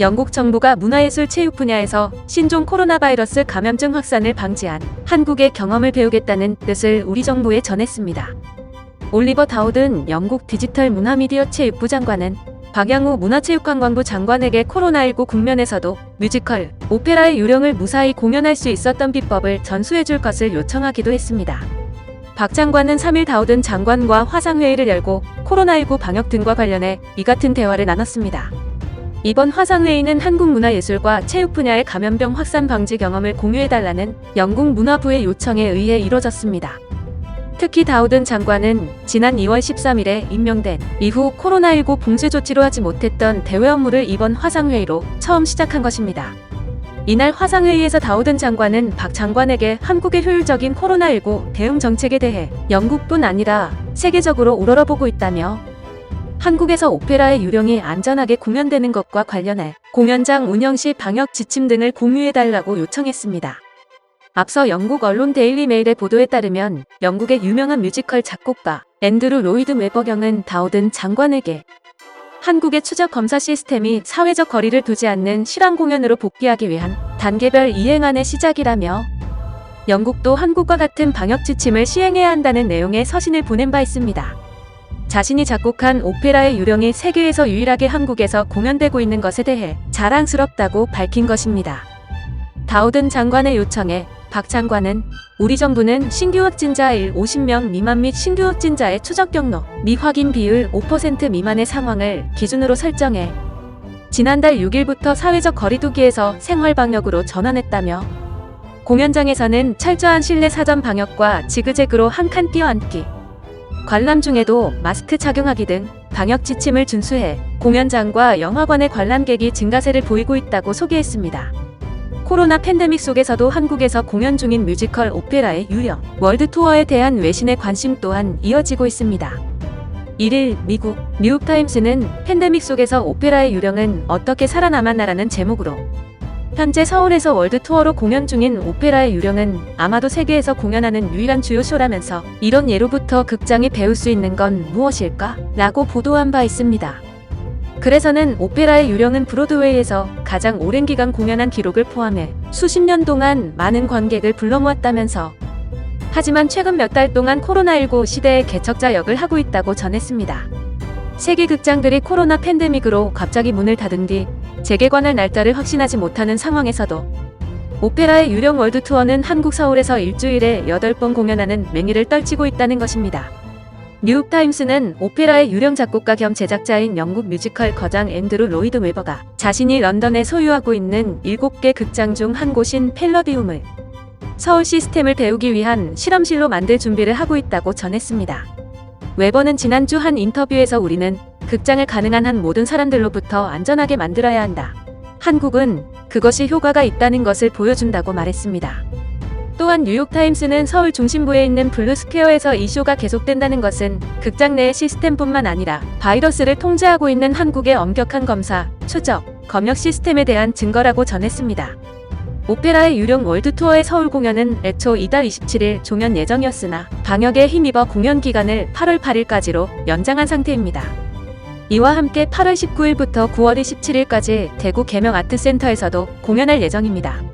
영국 정부가 문화예술 체육 분야에서 신종 코로나 바이러스 감염증 확산을 방지한 한국의 경험을 배우겠다는 뜻을 우리 정부에 전했습니다. 올리버 다우든 영국 디지털 문화미디어 체육부 장관은 박양우 문화체육관광부 장관에게 코로나19 국면에서도 뮤지컬, 오페라의 요령을 무사히 공연할 수 있었던 비법을 전수해줄 것을 요청하기도 했습니다. 박 장관은 3일 다우든 장관과 화상회의를 열고 코로나19 방역 등과 관련해 이 같은 대화를 나눴습니다. 이번 화상회의는 한국문화예술과 체육 분야의 감염병 확산 방지 경험을 공유해달라는 영국 문화부의 요청에 의해 이뤄졌습니다. 특히 다우든 장관은 지난 2월 13일에 임명된 이후 코로나19 봉쇄 조치로 하지 못했던 대외 업무를 이번 화상회의로 처음 시작한 것입니다. 이날 화상회의에서 다우든 장관은 박 장관에게 한국의 효율적인 코로나19 대응 정책에 대해 영국뿐 아니라 세계적으로 우러러보고 있다며 한국에서 오페라의 요령이 안전하게 공연되는 것과 관련해 공연장 운영 시 방역 지침 등을 공유해달라고 요청했습니다. 앞서 영국 언론 데일리 메일의 보도에 따르면 영국의 유명한 뮤지컬 작곡가 앤드루 로이드 웨버경은 다우든 장관에게 한국의 추적 검사 시스템이 사회적 거리를 두지 않는 실황 공연으로 복귀하기 위한 단계별 이행안의 시작이라며 영국도 한국과 같은 방역 지침을 시행해야 한다는 내용의 서신을 보낸 바 있습니다. 자신이 작곡한 오페라의 요령이 세계에서 유일하게 한국에서 공연되고 있는 것에 대해 자랑스럽다고 밝힌 것입니다. 다우든 장관의 요청에 박 장관은 우리 정부는 신규 확진자 50명 미만 및 신규 확진자의 추적 경로, 미확인 비율 5% 미만의 상황을 기준으로 설정해 지난달 6일부터 사회적 거리두기에서 생활방역으로 전환했다며 공연장에서는 철저한 실내 사전 방역과 지그재그로 한 칸 뛰어앉기, 관람 중에도 마스크 착용하기 등 방역 지침을 준수해 공연장과 영화관의 관람객이 증가세를 보이고 있다고 소개했습니다. 코로나 팬데믹 속에서도 한국에서 공연 중인 뮤지컬 오페라의 유령, 월드 투어에 대한 외신의 관심 또한 이어지고 있습니다. 1일 미국 뉴욕타임스는 팬데믹 속에서 오페라의 유령은 어떻게 살아남았나라는 제목으로 현재 서울에서 월드 투어로 공연 중인 오페라의 유령은 아마도 세계에서 공연하는 유일한 주요 쇼라면서 이런 예로부터 극장이 배울 수 있는 건 무엇일까? 라고 보도한 바 있습니다. 그래서는 오페라의 유령은 브로드웨이에서 가장 오랜 기간 공연한 기록을 포함해 수십 년 동안 많은 관객을 불러 모았다면서 하지만 최근 몇 달 동안 코로나19 시대의 개척자 역을 하고 있다고 전했습니다. 세계 극장들이 코로나 팬데믹으로 갑자기 문을 닫은 뒤 재개관할 날짜를 확신하지 못하는 상황에서도 오페라의 유령 월드 투어는 한국 서울에서 일주일에 8번 공연하는 맹위를 떨치고 있다는 것입니다. 뉴욕타임스는 오페라의 유령 작곡가 겸 제작자인 영국 뮤지컬 거장 앤드루 로이드 웨버가 자신이 런던에 소유하고 있는 7개 극장 중 한 곳인 팰러디움을 서울 시스템을 배우기 위한 실험실로 만들 준비를 하고 있다고 전했습니다. 웨버는 지난주 한 인터뷰에서 우리는 극장을 가능한 한 모든 사람들로부터 안전하게 만들어야 한다. 한국은 그것이 효과가 있다는 것을 보여준다고 말했습니다. 또한 뉴욕타임스는 서울 중심부에 있는 블루스퀘어에서 이 쇼가 계속된다는 것은 극장 내의 시스템뿐만 아니라 바이러스를 통제하고 있는 한국의 엄격한 검사, 추적, 검역 시스템에 대한 증거라고 전했습니다. 오페라의 유령 월드 투어의 서울 공연은 애초 이달 27일 종연 예정이었으나 방역에 힘입어 공연 기간을 8월 8일까지로 연장한 상태입니다. 이와 함께 8월 19일부터 9월 27일까지 대구 계명 아트센터에서도 공연할 예정입니다.